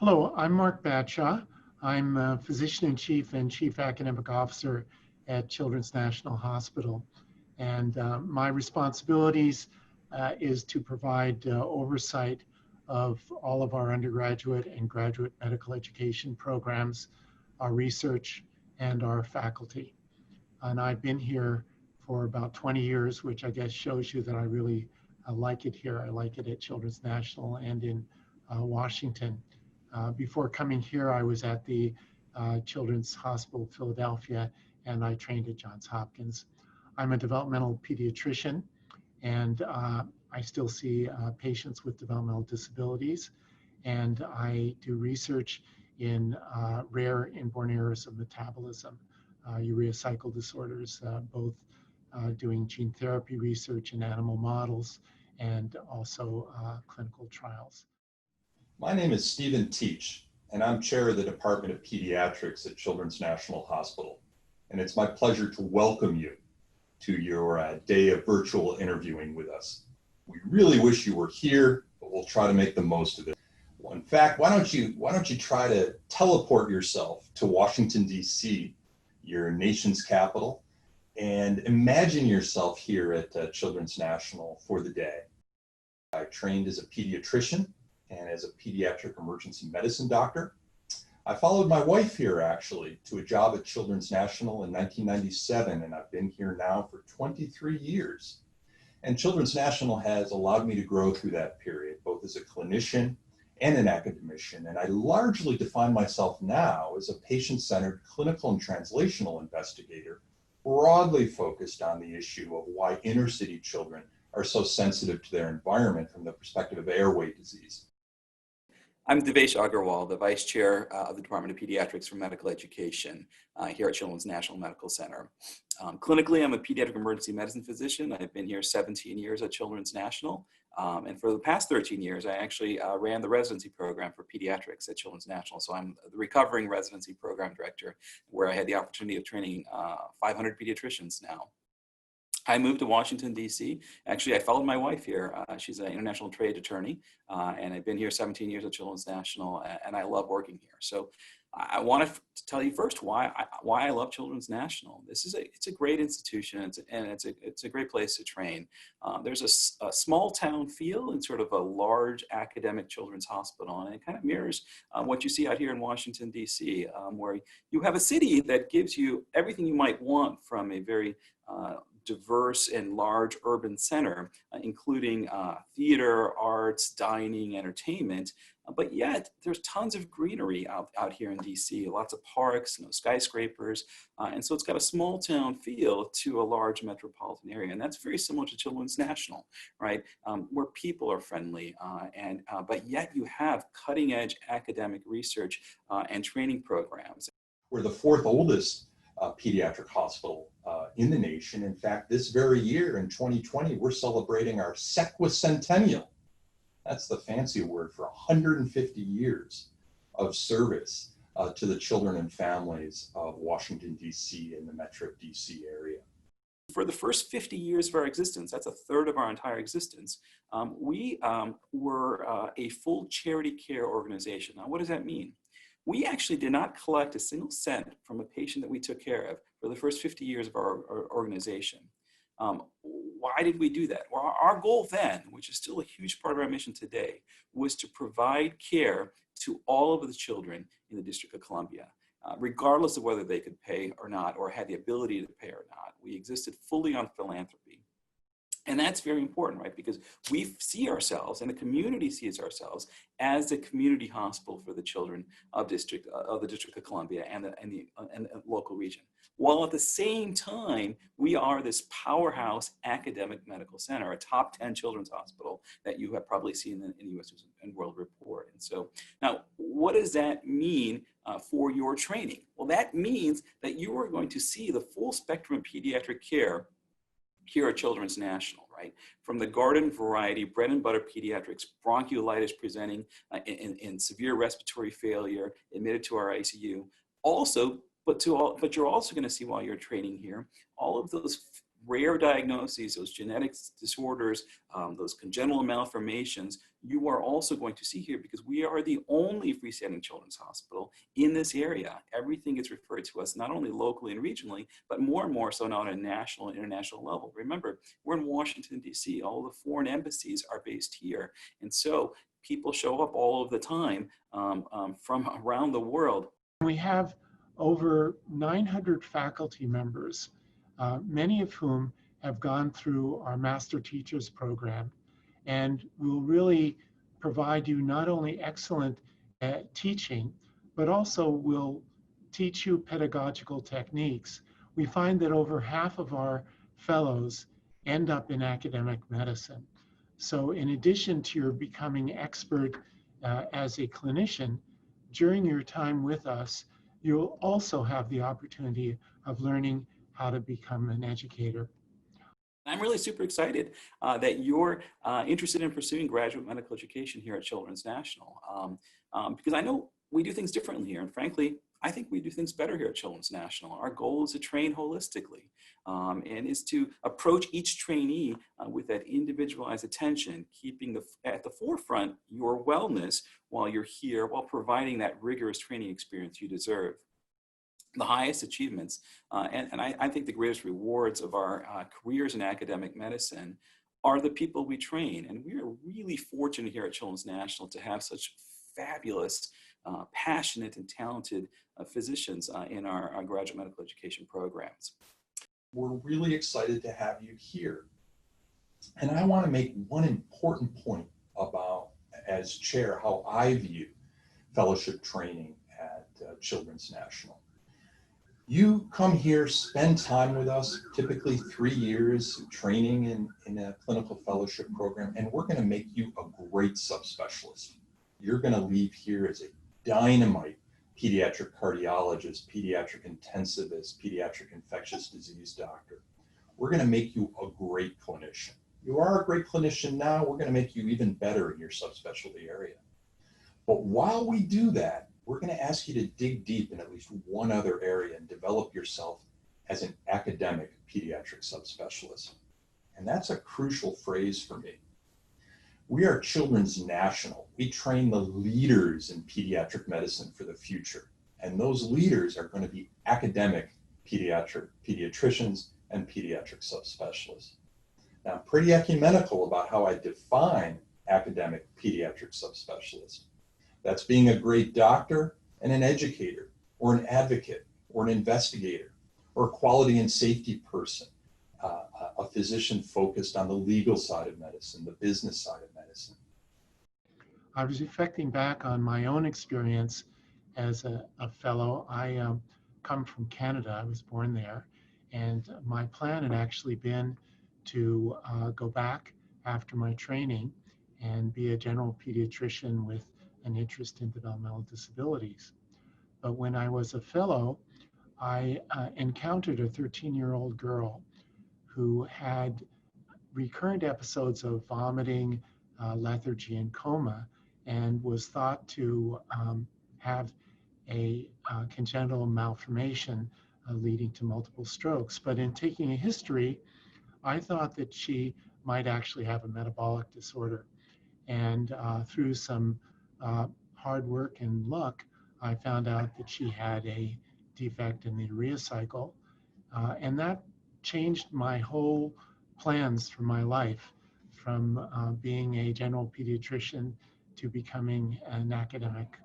Hello, I'm Mark Batshaw. I'm a Physician-in-Chief and Chief Academic Officer at Children's National Hospital. And my responsibilities is to provide oversight of all of our undergraduate and graduate medical education programs, our research, and our faculty. And I've been here for about 20 years, which I guess shows you that I really like it here. I like it at Children's National and in Washington. Before coming here, I was at the Children's Hospital of Philadelphia, and I trained at Johns Hopkins. I'm a developmental pediatrician, and I still see patients with developmental disabilities, and I do research in rare inborn errors of metabolism, urea cycle disorders, both doing gene therapy research in animal models and also clinical trials. My name is Stephen Teach, and I'm chair of the Department of Pediatrics at Children's National Hospital. And it's my pleasure to welcome you to your day of virtual interviewing with us. We really wish you were here, but we'll try to make the most of it. Well, in fact, why don't you try to teleport yourself to Washington, D.C., your nation's capital, and imagine yourself here at Children's National for the day. I trained as a pediatrician and as a pediatric emergency medicine doctor. I followed my wife here actually to a job at Children's National in 1997, and I've been here now for 23 years. And Children's National has allowed me to grow through that period, both as a clinician and an academician. And I largely define myself now as a patient-centered clinical and translational investigator, broadly focused on the issue of why inner city children are so sensitive to their environment from the perspective of airway disease. I'm Daveesh Agrawal, the Vice Chair of the Department of Pediatrics for Medical Education here at Children's National Medical Center. Clinically, I'm a pediatric emergency medicine physician. I've been here 17 years at Children's National. And for the past 13 years, I actually ran the residency program for pediatrics at Children's National. So I'm the recovering residency program director, where I had the opportunity of training 500 pediatricians now. I moved to Washington, D.C. Actually, I followed my wife here. She's an international trade attorney, and I've been here 17 years at Children's National, and I love working here. So I want to tell you first why I love Children's National. It's a great institution, and it's a great place to train. There's a small town feel in sort of a large academic children's hospital, and it kind of mirrors what you see out here in Washington, D.C., where you have a city that gives you everything you might want from a very diverse and large urban center, including theater, arts, dining, entertainment. But yet there's tons of greenery out here in DC, lots of parks, skyscrapers. And so it's got a small town feel to a large metropolitan area. And that's very similar to Children's National, right? Where people are friendly, but yet you have cutting edge academic research and training programs. We're the fourth oldest pediatric hospital in the nation. In fact, this very year in 2020, we're celebrating our sesquicentennial. That's the fancy word for 150 years of service to the children and families of Washington, D.C. and the Metro D.C. area. For the first 50 years of our existence, that's a third of our entire existence, we were a full charity care organization. Now, what does that mean? We actually did not collect a single cent from a patient that we took care of for the first 50 years of our organization. Why did we do that? Well, our goal then, which is still a huge part of our mission today, was to provide care to all of the children in the District of Columbia, regardless of whether they could pay or not, or had the ability to pay or not. We existed fully on philanthropy. And that's very important, right? Because we see ourselves, and the community sees ourselves as the community hospital for the children of the District of Columbia and the local region. While at the same time, we are this powerhouse academic medical center, a top 10 children's hospital that you have probably seen in the U.S. and World Report. And so now, what does that mean for your training? Well, that means that you are going to see the full spectrum of pediatric care here at Children's National, right? From the garden variety, bread and butter pediatrics, bronchiolitis presenting in severe respiratory failure, admitted to our ICU. Also, but you're also going to see while you're training here, all of those rare diagnoses, those genetic disorders, those congenital malformations, you are also going to see here, because we are the only freestanding children's hospital in this area. Everything gets referred to us not only locally and regionally, but more and more so now on a national and international level. Remember, we're in Washington, D.C. All the foreign embassies are based here. And so people show up all of the time from around the world. We have over 900 faculty members, many of whom have gone through our Master Teachers program, and will really provide you not only excellent teaching, but also will teach you pedagogical techniques. We find that over half of our fellows end up in academic medicine. So in addition to your becoming expert as a clinician, during your time with us, you'll also have the opportunity of learning how to become an educator. I'm really super excited that you're interested in pursuing graduate medical education here at Children's National, because I know we do things differently here, and frankly, I think we do things better here at Children's National. Our goal is to train holistically, and is to approach each trainee with that individualized attention, keeping at the forefront your wellness while you're here, while providing that rigorous training experience you deserve. The highest achievements, and I think the greatest rewards of our careers in academic medicine are the people we train. And we are really fortunate here at Children's National to have such fabulous, passionate and talented physicians in our graduate medical education programs. We're really excited to have you here. And I want to make one important point about, as chair, how I view fellowship training at Children's National. You come here, spend time with us, typically 3 years training in a clinical fellowship program, and we're going to make you a great subspecialist. You're going to leave here as a dynamite pediatric cardiologist, pediatric intensivist, pediatric infectious disease doctor. We're going to make you a great clinician. You are a great clinician now, we're going to make you even better in your subspecialty area. But while we do that, we're going to ask you to dig deep in at least one other area and develop yourself as an academic pediatric subspecialist. And that's a crucial phrase for me. We are Children's National. We train the leaders in pediatric medicine for the future. And those leaders are going to be academic pediatricians and pediatric subspecialists. Now, I'm pretty ecumenical about how I define academic pediatric subspecialist. That's being a great doctor and an educator, or an advocate, or an investigator, or a quality and safety person, a physician focused on the legal side of medicine, the business side of medicine. I was reflecting back on my own experience as a fellow. I come from Canada. I was born there. And my plan had actually been to go back after my training and be a general pediatrician with an interest in developmental disabilities. But when I was a fellow, I encountered a 13-year-old girl who had recurrent episodes of vomiting, lethargy, and coma, and was thought to have a congenital malformation leading to multiple strokes. But in taking a history, I thought that she might actually have a metabolic disorder. And through some hard work and luck, I found out that she had a defect in the urea cycle. And that changed my whole plans for my life, from being a general pediatrician to becoming an academic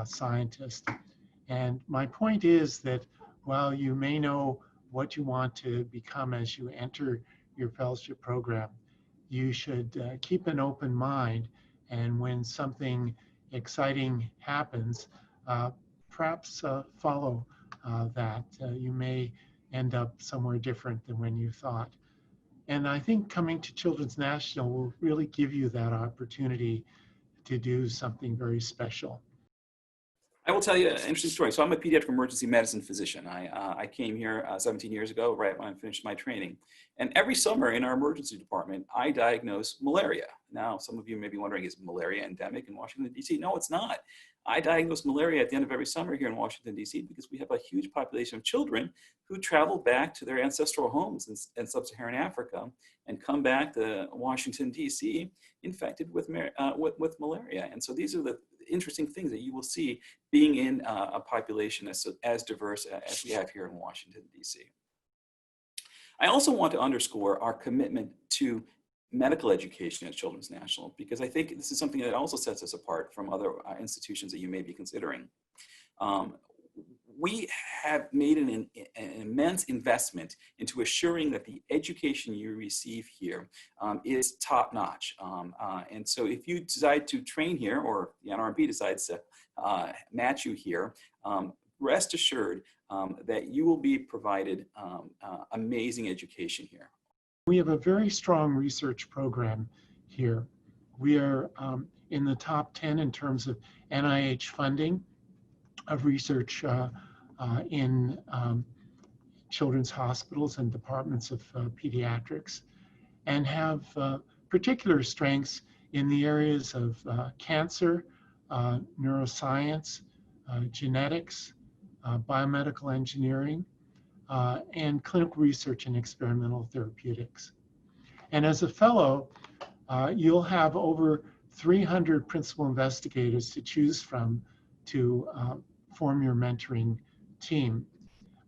scientist. And my point is that while you may know what you want to become as you enter your fellowship program, you should keep an open mind. And when something exciting happens, perhaps follow that. You may end up somewhere different than when you thought. And I think coming to Children's National will really give you that opportunity to do something very special. I will tell you an interesting story. So I'm a pediatric emergency medicine physician. I came here 17 years ago, right when I finished my training. And every summer in our emergency department, I diagnose malaria. Now, some of you may be wondering, is malaria endemic in Washington, D.C.? No, it's not. I diagnose malaria at the end of every summer here in Washington, D.C. because we have a huge population of children who travel back to their ancestral homes in sub-Saharan Africa and come back to Washington, D.C. infected with malaria. And so these are the interesting things that you will see being in a population as diverse as we have here in Washington, D.C. I also want to underscore our commitment to medical education at Children's National, because I think this is something that also sets us apart from other institutions that you may be considering. We have made an immense investment into assuring that the education you receive here is top-notch. And so if you decide to train here, or the NRMP decides to match you here, rest assured that you will be provided amazing education here. We have a very strong research program here. We are in the top 10 in terms of NIH funding of research in children's hospitals and departments of pediatrics, and have particular strengths in the areas of cancer, neuroscience, genetics, biomedical engineering, and clinical research and experimental therapeutics. And as a fellow, you'll have over 300 principal investigators to choose from to form your mentoring team.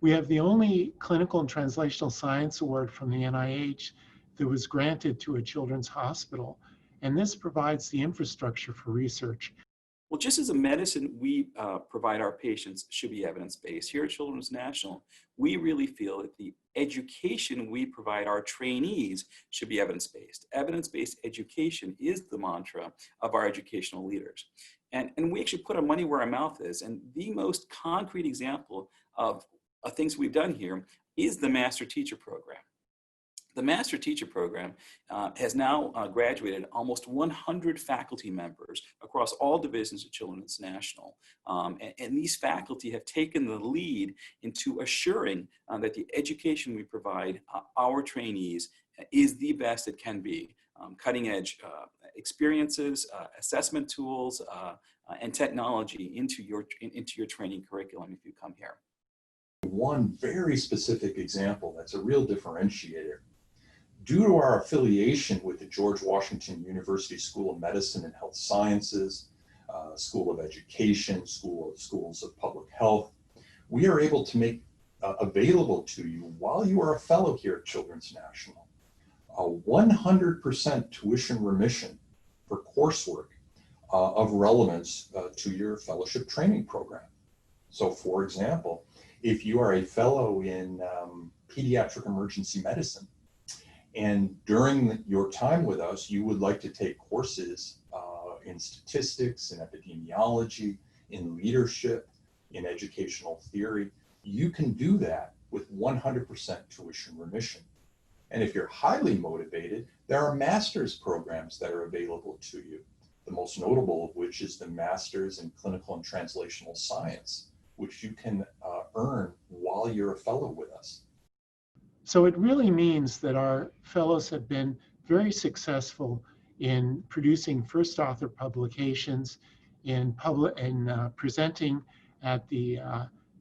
We have the only clinical and translational science award from the NIH that was granted to a children's hospital, and this provides the infrastructure for research. Well, just as a medicine we provide our patients should be evidence-based, here at Children's National, we really feel that the education we provide our trainees should be evidence-based. Evidence-based education is the mantra of our educational leaders. And we actually put our money where our mouth is. And the most concrete example of things we've done here is the Master Teacher Program. The Master Teacher Program has now graduated almost 100 faculty members across all divisions of Children's National. And these faculty have taken the lead into assuring that the education we provide our trainees is the best it can be. Cutting edge experiences, assessment tools, and technology into your training curriculum if you come here. One very specific example that's a real differentiator. Due to our affiliation with the George Washington University School of Medicine and Health Sciences, School of Education, Schools of Public Health, we are able to make available to you while you are a fellow here at Children's National, a 100% tuition remission for coursework of relevance to your fellowship training program. So for example, if you are a fellow in pediatric emergency medicine, and during your time with us, you would like to take courses in statistics, in epidemiology, in leadership, in educational theory, you can do that with 100% tuition remission. And if you're highly motivated, there are master's programs that are available to you, the most notable of which is the Master's in Clinical and Translational Science, which you can earn while you're a fellow with us. So it really means that our fellows have been very successful in producing first author publications, in presenting at the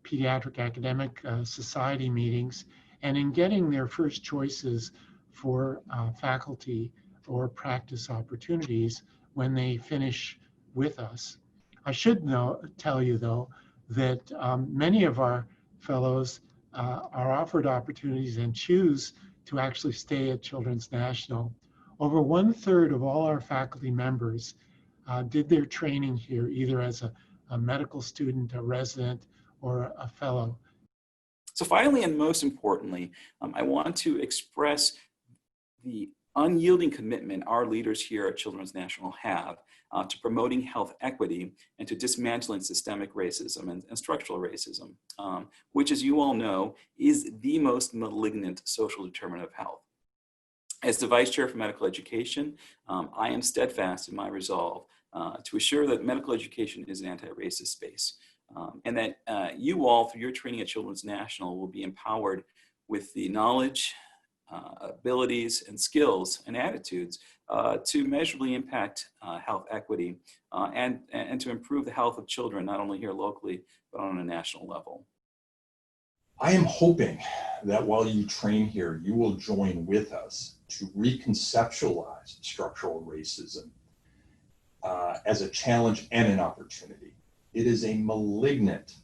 Pediatric Academic Society meetings, and in getting their first choices for faculty or practice opportunities when they finish with us. I should tell you though that many of our fellows are offered opportunities and choose to actually stay at Children's National. Over 1/3 of all our faculty members did their training here, either as a medical student, a resident, or a fellow. So finally, and most importantly, I want to express the unyielding commitment our leaders here at Children's National have to promoting health equity and to dismantling systemic racism and structural racism, which, as you all know, is the most malignant social determinant of health. As the Vice Chair for Medical Education, I am steadfast in my resolve to assure that medical education is an anti-racist space. and that you all, through your training at Children's National, will be empowered with the knowledge, abilities, and skills and attitudes to measurably impact health equity and to improve the health of children, not only here locally, but on a national level. I am hoping that while you train here, you will join with us to reconceptualize structural racism as a challenge and an opportunity. It is a malignant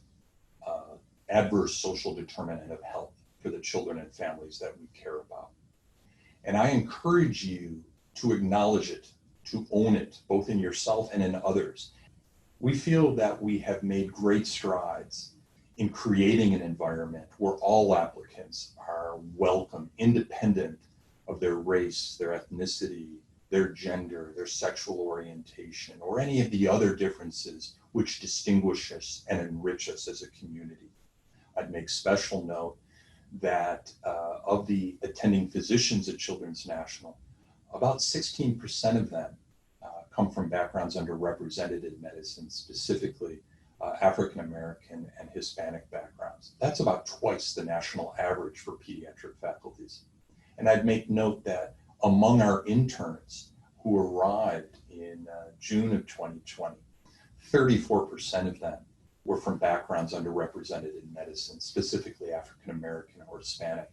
adverse social determinant of health for the children and families that we care about. And I encourage you to acknowledge it, to own it, both in yourself and in others. We feel that we have made great strides in creating an environment where all applicants are welcome, independent of their race, their ethnicity, their gender, their sexual orientation, or any of the other differences which distinguish us and enrich us as a community. I'd make special note that of the attending physicians at Children's National, about 16% of them come from backgrounds underrepresented in medicine, specifically African American and Hispanic backgrounds. That's about twice the national average for pediatric faculties. And I'd make note that among our interns who arrived in June of 2020, 34% of them were from backgrounds underrepresented in medicine, specifically African American or Hispanic.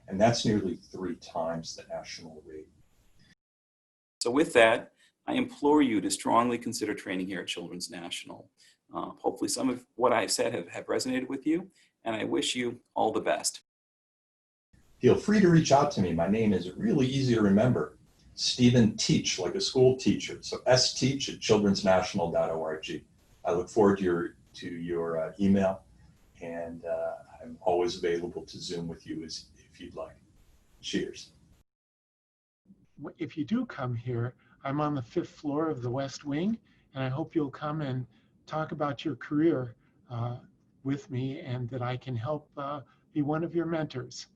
And that's nearly 3 times the national rate. So with that, I implore you to strongly consider training here at Children's National. Hopefully some of what I've said have resonated with you, and I wish you all the best. Feel free to reach out to me. My name is really easy to remember. Stephen Teach, like a school teacher. So steach@childrensnational.org. I look forward to your email, and I'm always available to Zoom with you if you'd like. Cheers. If you do come here, I'm on the 5th floor of the West Wing, and I hope you'll come and talk about your career with me, and that I can help be one of your mentors.